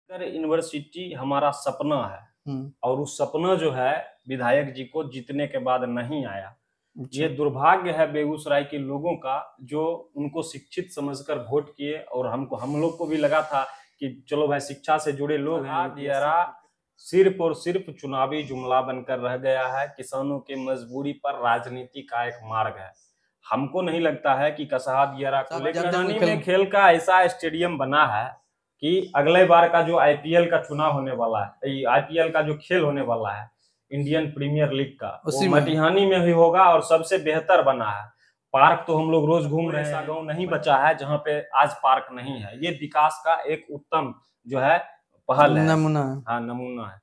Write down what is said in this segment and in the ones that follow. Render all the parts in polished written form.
University हमारा सपना है और उस सपना जो है विधायक जी को जीतने के बाद नहीं आया। ये दुर्भाग्य है बेगूसराय के लोगों का जो उनको शिक्षित समझकर वोट किए और हम लोग को भी लगा था कि चलो भाई शिक्षा से जुड़े लोग हैं। दियरा सिर्फ और सिर्फ चुनावी जुमला बनकर रह गया है। किसानों के मजबूरी पर राजनीति का एक मार्ग है। हमको नहीं लगता है कि कसहा दियरा को लेकर में खेल का ऐसा स्टेडियम बना है कि अगले बार का जो आईपीएल का चुनाव होने वाला है, आईपीएल का जो खेल होने वाला है इंडियन प्रीमियर लीग का, वो मटिहानी में ही होगा और सबसे बेहतर बना है। पार्क तो हम लोग रोज घूम रहे हैं, ऐसा गांव नहीं बचा है जहां पे आज पार्क नहीं है। ये विकास का एक उत्तम जो है पहल है, नमूना है। हाँ, नमूना है।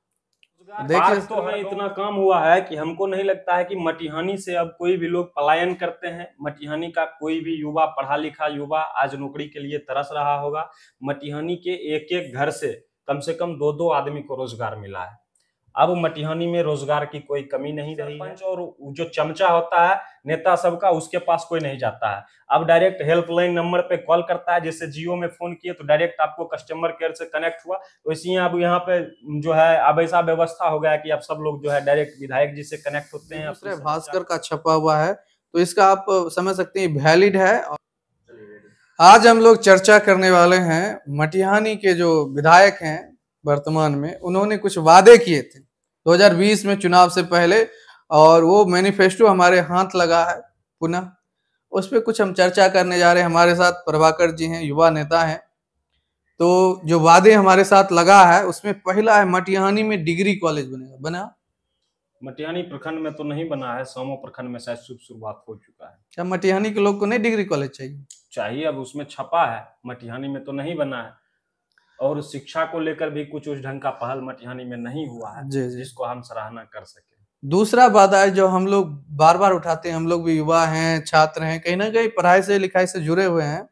पार्क तो है, इतना काम हुआ है कि हमको नहीं लगता है कि मटिहानी से अब कोई भी लोग पलायन करते हैं। मटिहानी का कोई भी युवा, पढ़ा लिखा युवा आज नौकरी के लिए तरस रहा होगा। मटिहानी के एक एक घर से कम दो दो आदमी को रोजगार मिला है। अब मटिहानी में रोजगार की कोई कमी नहीं रही है और जो चमचा होता है नेता सबका, उसके पास कोई नहीं जाता है। अब डायरेक्ट हेल्पलाइन नंबर पे कॉल करता है। जैसे जियो में फोन किए तो डायरेक्ट आपको कस्टमर केयर से कनेक्ट हुआ, वैसे ही अब यहाँ पे जो है अब ऐसा व्यवस्था हो गया है कि अब सब लोग जो है डायरेक्ट विधायक जी से कनेक्ट होते हैं। दूसरे भास्कर का छपा हुआ है तो इसका आप समझ सकते हैं वैलिड है। आज हम लोग चर्चा करने वाले हैं मटिहानी के जो विधायक हैं वर्तमान में, उन्होंने कुछ वादे किए थे 2020 में चुनाव से पहले और वो मैनिफेस्टो हमारे हाथ लगा है पुनः, उस पर कुछ हम चर्चा करने जा रहे हैं। हमारे साथ प्रभाकर जी हैं, युवा नेता हैं। तो जो वादे हमारे साथ लगा है उसमें पहला है मटिहानी में डिग्री कॉलेज बनेगा। बना? मटिहानी प्रखंड में तो नहीं बना है, सोमो प्रखंड में शायद शुरुआत हो चुका है। क्या मटिहानी के लोग को नहीं डिग्री कॉलेज चाहिए? अब उसमें छपा है, मटिहानी में तो नहीं बना है। और शिक्षा को लेकर भी कुछ उस ढंग का पहल मटिहानी में नहीं हुआ है जिसको हम सराहना कर सके। दूसरा वादा है जो हम लोग बार बार उठाते हैं, हम लोग भी युवा हैं, छात्र हैं, कहीं ना कहीं पढ़ाई से लिखाई से जुड़े हुए हैं,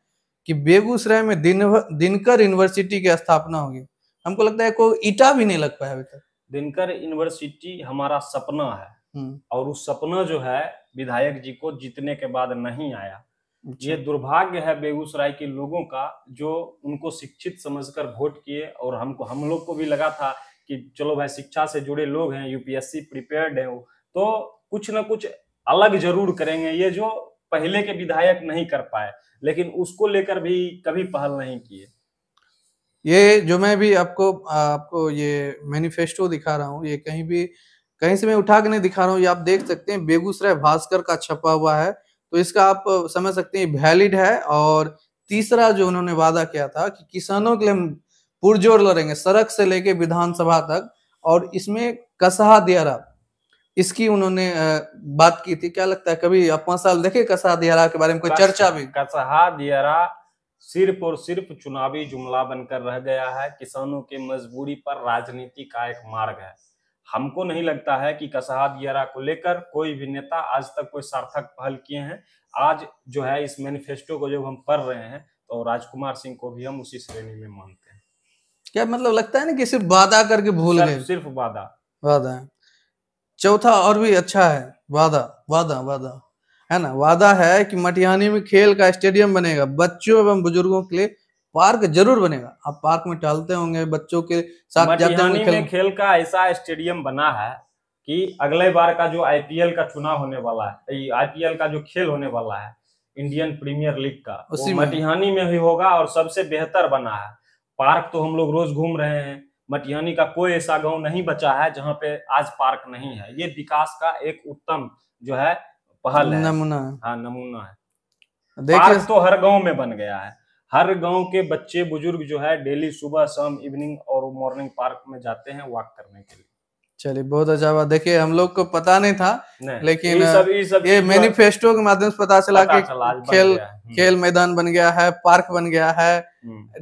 कि बेगूसराय में दिनकर यूनिवर्सिटी की स्थापना होगी। हमको लगता है कोई ईटा भी नहीं लग पाया अभी तक। दिनकर यूनिवर्सिटी हमारा सपना है और उस सपना जो है विधायक जी को जीतने के बाद नहीं आया। ये दुर्भाग्य है बेगूसराय के लोगों का जो उनको शिक्षित समझकर वोट किए और हम लोग को भी लगा था कि चलो भाई शिक्षा से जुड़े लोग हैं, यूपीएससी प्रिपेयर्ड है, तो कुछ ना कुछ अलग जरूर करेंगे। ये जो पहले के विधायक नहीं कर पाए, लेकिन उसको लेकर भी कभी पहल नहीं किए। ये जो मैं भी आपको ये मैनिफेस्टो दिखा रहा हूँ, ये कहीं से मैं उठा के नहीं दिखा रहा हूँ, ये आप देख सकते हैं बेगूसराय भास्कर का छपा हुआ है। तो इसका आप समझ सकते हैं वैलिड है। और तीसरा जो उन्होंने वादा किया था कि किसानों के लिए पुरजोर लड़ेंगे सड़क से लेके विधानसभा तक, और इसमें कसहा दियारा इसकी उन्होंने बात की थी। क्या लगता है कभी आप 5 साल देखे कसहा दियारा के बारे में कोई चर्चा भी? कसहा दियारा सिर्फ और सिर्फ चुनावी जुमला बनकर रह गया है। किसानों के मजबूरी पर राजनीति का एक मार्ग है। हमको नहीं लगता है कि कसहा दियारा को लेकर कोई भी नेता आज तक कोई सार्थक पहल किए हैं। आज जो है इस मैनिफेस्टो को जब हम पढ़ रहे हैं तो राजकुमार सिंह को भी हम उसी श्रेणी में मानते हैं। क्या मतलब लगता है ना कि सिर्फ वादा करके भूल गए? सिर्फ वादा है। चौथा और भी अच्छा है, वादा है ना। वादा है कि मटिहानी में खेल का स्टेडियम बनेगा, बच्चों एवं बुजुर्गों के लिए पार्क जरूर बनेगा। आप पार्क में टहलते होंगे, बच्चों के साथ मटिहानी में खेल का ऐसा स्टेडियम बना है कि अगले बार का जो आईपीएल का चुनाव होने वाला है, आईपीएल का जो खेल होने वाला है इंडियन प्रीमियर लीग का, वो मटिहानी में ही होगा और सबसे बेहतर बना है। पार्क तो हम लोग रोज घूम रहे हैं। मटिहानी का कोई ऐसा गांव नहीं बचा है जहां पे आज पार्क नहीं है। ये विकास का एक उत्तम जो है पहल है, नमूना। हाँ, नमूना है। पार्क तो हर गांव में बन गया है। हर गांव के बच्चे बुजुर्ग जो है डेली सुबह शाम इवनिंग और मॉर्निंग पार्क में जाते हैं वॉक करने के लिए। चलिए, बहुत अच्छा बात। देखिए हम लोग को पता नहीं था, लेकिन ये मैनिफेस्टो के माध्यम से पता चला कि खेल मैदान बन गया है, पार्क बन गया है,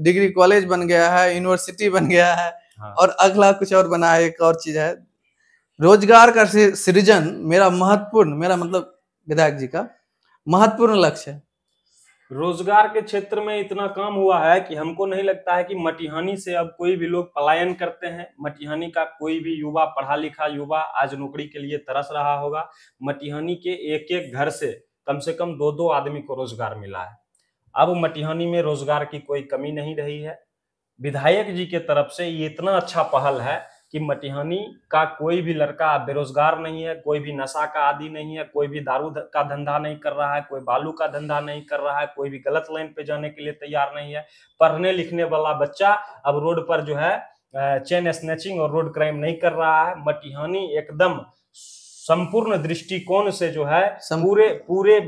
डिग्री कॉलेज बन गया है, यूनिवर्सिटी बन गया है। और अगला कुछ और बना है, एक और चीज है रोजगार का सृजन। मेरा मतलब विधायक जी का महत्वपूर्ण लक्ष्य है। रोजगार के क्षेत्र में इतना काम हुआ है कि हमको नहीं लगता है कि मटिहानी से अब कोई भी लोग पलायन करते हैं। मटिहानी का कोई भी युवा, पढ़ा लिखा युवा आज नौकरी के लिए तरस रहा होगा। मटिहानी के एक एक घर से कम दो दो आदमी को रोजगार मिला है। अब मटिहानी में रोजगार की कोई कमी नहीं रही है। विधायक जी के तरफ से ये इतना अच्छा पहल है कि मटिहानी का कोई भी लड़का बेरोजगार नहीं है, कोई भी नशा का आदी नहीं है, कोई भी दारू का धंधा नहीं कर रहा है, कोई बालू का धंधा नहीं कर रहा है, कोई भी गलत लाइन पे जाने के लिए तैयार नहीं है। पढ़ने लिखने वाला बच्चा अब रोड पर जो है चेन स्नैचिंग और रोड क्राइम नहीं कर रहा है। मटिहानी एकदम संपूर्ण दृष्टिकोण से जो है पूरे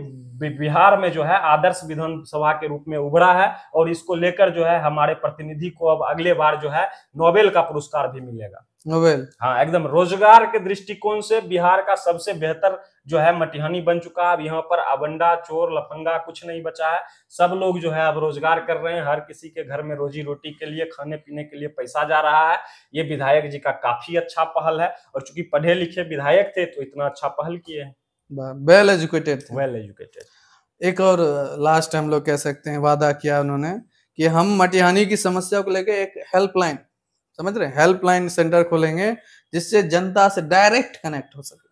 बिहार में जो है आदर्श विधानसभा के रूप में उभरा है, और इसको लेकर जो है हमारे प्रतिनिधि को अब अगले बार जो है नोबेल का पुरस्कार भी मिलेगा। नोबेल, हाँ, एकदम रोजगार के दृष्टिकोण से बिहार का सबसे बेहतर जो है मटिहानी बन चुका है। अब यहाँ पर अबंडा चोर लफंगा कुछ नहीं बचा है, सब लोग जो है अब रोजगार कर रहे हैं, हर किसी के घर में रोजी रोटी के लिए खाने पीने के लिए पैसा जा रहा है। ये विधायक जी का काफी अच्छा पहल है, और चूंकि पढ़े लिखे विधायक थे तो इतना अच्छा पहल किए हैं। वेल एजुकेटेड थे। Well educated. एक और लास्ट हम लोग कह सकते हैं वादा किया उन्होंने कि हम मटिहानी की समस्या को लेकर एक हेल्पलाइन, समझ रहे हैं, हेल्पलाइन सेंटर खोलेंगे जिससे जनता से डायरेक्ट कनेक्ट हो सके।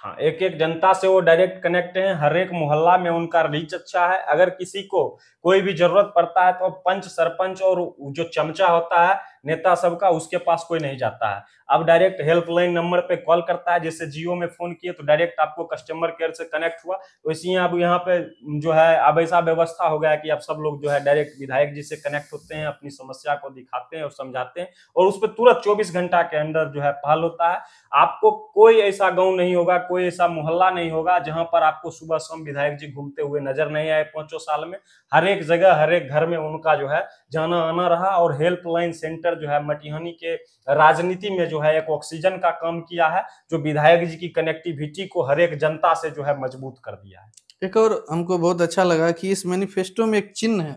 हाँ, एक एक जनता से वो डायरेक्ट कनेक्ट हैं, हर एक मोहल्ला में उनका रीच अच्छा है। अगर किसी को कोई भी जरूरत पड़ता है तो पंच सरपंच और जो चमचा होता है नेता सबका, उसके पास कोई नहीं जाता है। अब डायरेक्ट हेल्पलाइन नंबर पे कॉल करता है, जैसे जियो में फोन किए तो डायरेक्ट आपको कस्टमर केयर से कनेक्ट हुआ। तो इसी अब यहाँ पे जो है अब ऐसा व्यवस्था हो गया है कि अब सब लोग जो है डायरेक्ट विधायक जी से कनेक्ट होते हैं, अपनी समस्या को दिखाते हैं और समझाते हैं, और उस पर तुरंत 24 घंटा के अंदर जो है पहल होता है। आपको कोई ऐसा गाँव नहीं होगा, कोई ऐसा मोहल्ला नहीं होगा जहां पर आपको सुबह शाम विधायक जी घूमते हुए नजर नहीं आए। 5 साल में हर एक जगह हर एक घर में उनका जो है जाना आना रहा, और हेल्पलाइन सेंटर जो है मटिहानी के राजनीति में जो है एक ऑक्सीजन का काम किया है, जो विधायक जी की कनेक्टिविटी को हर एक जनता से जो है मजबूत कर दिया है। एक और हमको बहुत अच्छा लगा कि इस मैनिफेस्टो में एक चिन्ह है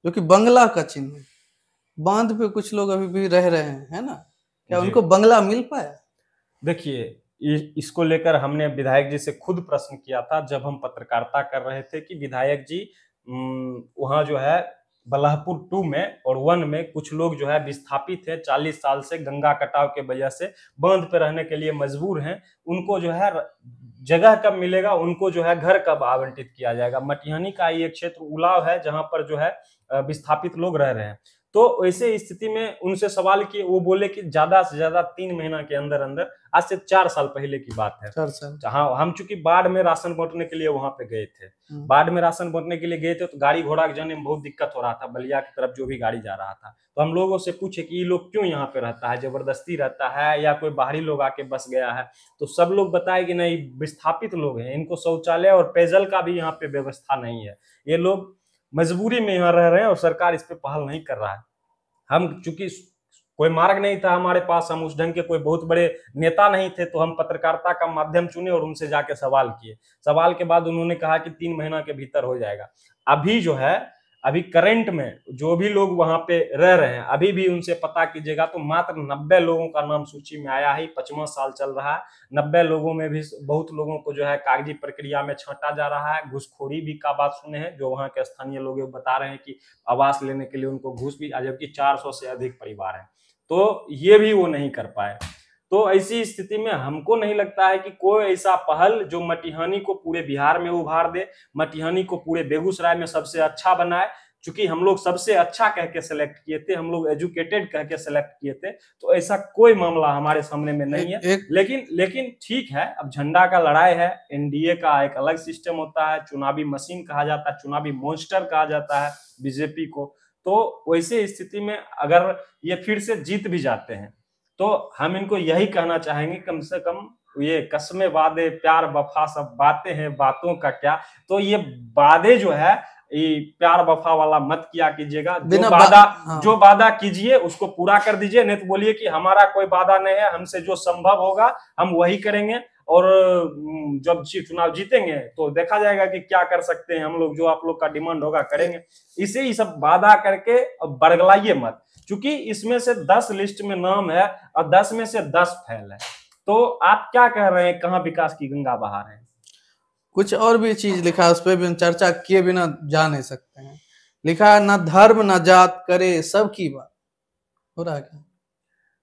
जो कि बंगला का चिन्ह है। बांध पे कुछ लोग अभी भी रह रहे हैं, है ना, क्या उनको बंगला मिल पाया? देखिए, इसको लेकर हमने विधायक जी से खुद प्रश्न किया था जब हम पत्रकारिता कर रहे थे कि विधायक जी वहां जो है बल्लाहपुर 2 में और 1 में कुछ लोग जो है विस्थापित है, 40 साल से गंगा कटाव के वजह से बांध पे रहने के लिए मजबूर हैं, उनको जो है जगह कब मिलेगा, उनको जो है घर कब आवंटित किया जाएगा। मटिहानी का ये क्षेत्र उलाव है जहां पर जो है विस्थापित लोग रह रहे हैं। तो ऐसे स्थिति में उनसे सवाल किए, वो बोले कि ज्यादा से ज्यादा 3 महीना के अंदर अंदर, आज से 4 साल पहले की बात है। 4 साल। हाँ, हम चूंकि बाढ़ में राशन बांटने के लिए वहां पे गए थे, बाढ़ में राशन बांटने के लिए गए थे, तो गाड़ी घोड़ा के जाने में बहुत दिक्कत हो रहा था, बलिया की तरफ जो भी गाड़ी जा रहा था। तो हम लोगों से पूछे कि ये लोग क्यों यहाँ पे रहता है, जबरदस्ती रहता है या कोई बाहरी लोग आके बस गया है? तो सब लोग बताए कि नहीं, विस्थापित लोग हैं, इनको शौचालय और पेयजल का भी यहाँ पे व्यवस्था नहीं है, ये लोग मजबूरी में यहाँ रह रहे हैं और सरकार इस पे पहल नहीं कर रहा है। हम चूंकि कोई मार्ग नहीं था हमारे पास, हम उस ढंग के कोई बहुत बड़े नेता नहीं थे, तो हम पत्रकारिता का माध्यम चुने और उनसे जाके सवाल किए। सवाल के बाद उन्होंने कहा कि 3 महीना के भीतर हो जाएगा। अभी जो है अभी करंट में जो भी लोग वहां पे रह रहे हैं, अभी भी उनसे पता कीजिएगा तो मात्र 90 लोगों का नाम सूची में आया है। 5वां साल चल रहा है, 90 लोगों में भी बहुत लोगों को जो है कागजी प्रक्रिया में छांटा जा रहा है। घूसखोरी भी का बात सुने हैं, जो वहां के स्थानीय लोग बता रहे हैं कि आवास लेने के लिए उनको घूस भी, जबकि 400 से अधिक परिवार है, तो ये भी वो नहीं कर पाए। तो ऐसी स्थिति में हमको नहीं लगता है कि कोई ऐसा पहल जो मटिहानी को पूरे बिहार में उभार दे, मटिहानी को पूरे बेगूसराय में सबसे अच्छा बनाए। चूंकि हम लोग सबसे अच्छा कह के सिलेक्ट किए थे, हम लोग एजुकेटेड कह के सिलेक्ट किए थे, तो ऐसा कोई मामला हमारे सामने में नहीं है। लेकिन ठीक है, अब झंडा का लड़ाई है, एनडीए का एक अलग सिस्टम होता है, चुनावी मशीन कहा जाता है, चुनावी मॉन्स्टर कहा जाता है बीजेपी को। तो वैसे स्थिति में अगर ये फिर से जीत भी जाते हैं तो हम इनको यही कहना चाहेंगे, कम से कम ये कसमें वादे प्यार वफा सब बातें हैं, बातों का क्या। तो ये वादे जो है ये प्यार वफा वाला मत किया कीजिएगा। जो वादा कीजिए उसको पूरा कर दीजिए, नहीं तो बोलिए कि हमारा कोई वादा नहीं है, हमसे जो संभव होगा हम वही करेंगे, और जब चुनाव जीतेंगे तो देखा जाएगा कि क्या कर सकते हैं हम लोग, जो आप लोग का डिमांड होगा करेंगे। इसे ही सब वादा करके बरगलाइए मत, क्योंकि इसमें से 10 लिस्ट में नाम है और 10 में से 10 फेल है। तो आप क्या कह रहे हैं, कहाँ विकास की गंगा बहा रहे हैं? कुछ और भी चीज लिखा है, उस पर भी हम चर्चा किए बिना जा नहीं सकते हैं। लिखा है, ना धर्म ना जात करे सबकी बात। हो रहा है क्या?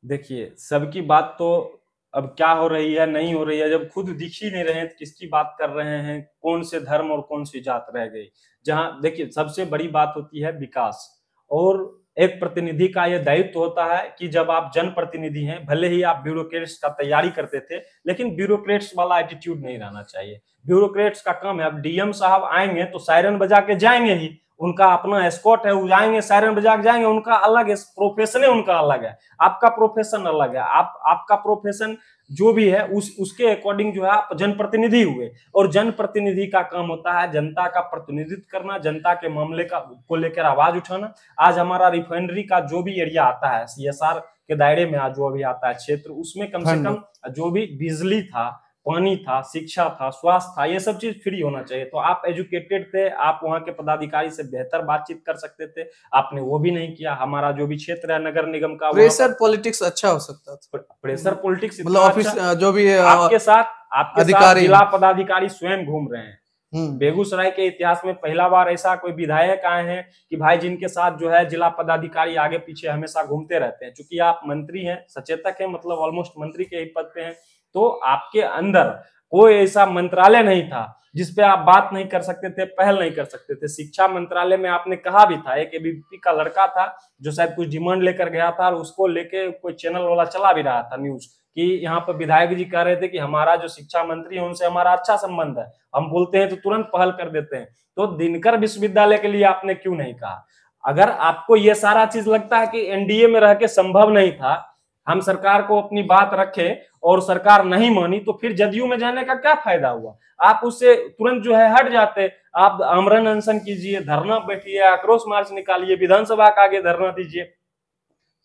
देखिए, सबकी बात तो अब क्या हो रही है नहीं हो रही है, जब खुद दिख ही नहीं रहे हैं किसकी बात कर रहे हैं, कौन से धर्म और कौन सी जात रह गई। जहां देखिए सबसे बड़ी बात होती है विकास, और एक प्रतिनिधि का यह दायित्व होता है कि जब आप जनप्रतिनिधि हैं, भले ही आप ब्यूरोक्रेट्स का तैयारी करते थे, लेकिन ब्यूरोक्रेट्स वाला एटीट्यूड नहीं रहना चाहिए। ब्यूरोक्रेट्स का काम है, अब डीएम साहब आएंगे तो सायरन बजा के जाएंगे ही, उनका अपना एस्कॉर्ट है, वो जाएंगे सायरन बजा के जाएंगे, उनका अलग है, प्रोफेशन है उनका अलग है, आपका प्रोफेशन अलग है। आपका प्रोफेशन जो भी है उसके अकॉर्डिंग जो है आप जनप्रतिनिधि हुए, और जनप्रतिनिधि का काम होता है जनता का प्रतिनिधित्व करना, जनता के मामले को लेकर आवाज उठाना। आज हमारा रिफाइनरी का जो भी एरिया आता है सीएसआर के दायरे में, आज जो अभी आता है क्षेत्र, उसमें कम से कम जो भी बिजली था, पानी था, शिक्षा था, स्वास्थ्य था, ये सब चीज फ्री होना चाहिए। तो आप एजुकेटेड थे, आप वहां के पदाधिकारी से बेहतर बातचीत कर सकते थे, आपने वो भी नहीं किया। हमारा जो भी क्षेत्र है नगर निगम का, प्रेशर पॉलिटिक्स अच्छा हो सकता था, प्रेशर पॉलिटिक्स मतलब ऑफिस जो भी आपके साथ जिला पदाधिकारी स्वयं घूम रहे हैं। बेगूसराय के इतिहास में पहला बार ऐसा कोई विधायक आए हैं कि भाई जिनके साथ जो है जिला पदाधिकारी आगे पीछे हमेशा घूमते रहते हैं। चूंकि आप मंत्री हैं, सचेतक हैं, मतलब ऑलमोस्ट मंत्री के ही पद पे हैं, तो आपके अंदर कोई ऐसा मंत्रालय नहीं था जिसपे आप बात नहीं कर सकते थे, पहल नहीं कर सकते थे। शिक्षा मंत्रालय में आपने कहा भी था, एक एबीवीपी का लड़का था जो शायद कुछ डिमांड लेकर गया था, और उसको लेके कोई चैनल वाला चला भी रहा था न्यूज कि यहाँ पर विधायक जी कह रहे थे कि हमारा जो शिक्षा मंत्री है उनसे हमारा अच्छा संबंध है, हम बोलते हैं तो तुरंत पहल कर देते हैं। तो दिनकर विश्वविद्यालय के लिए आपने क्यों नहीं कहा? अगर आपको ये सारा चीज लगता है कि एनडीए में रह के संभव नहीं था, हम सरकार को अपनी बात रखे और सरकार नहीं मानी, तो फिर जदयू में जाने का क्या फायदा हुआ? आप उससे तुरंत जो है हट जाते, आप आमरण अनशन कीजिए, धरना बैठिए, आक्रोश मार्च निकालिए, विधानसभा के आगे धरना दीजिए।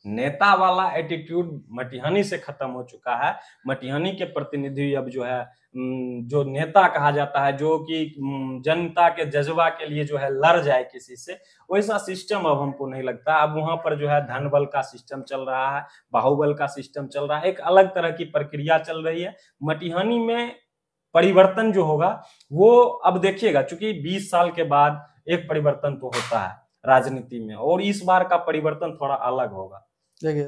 नेता वाला एटीट्यूड मटिहानी से खत्म हो चुका है। मटिहानी के प्रतिनिधि अब जो है, जो नेता कहा जाता है, जो कि जनता के जज्बा के लिए जो है लड़ जाए किसी से, वैसा सिस्टम अब हमको नहीं लगता। अब वहां पर जो है धन बल का सिस्टम चल रहा है, बाहुबल का सिस्टम चल रहा है, एक अलग तरह की प्रक्रिया चल रही है। मटिहानी में परिवर्तन जो होगा वो अब देखिएगा, चूंकि 20 साल के बाद एक परिवर्तन तो होता है राजनीति में, और इस बार का परिवर्तन थोड़ा अलग होगा। देखिए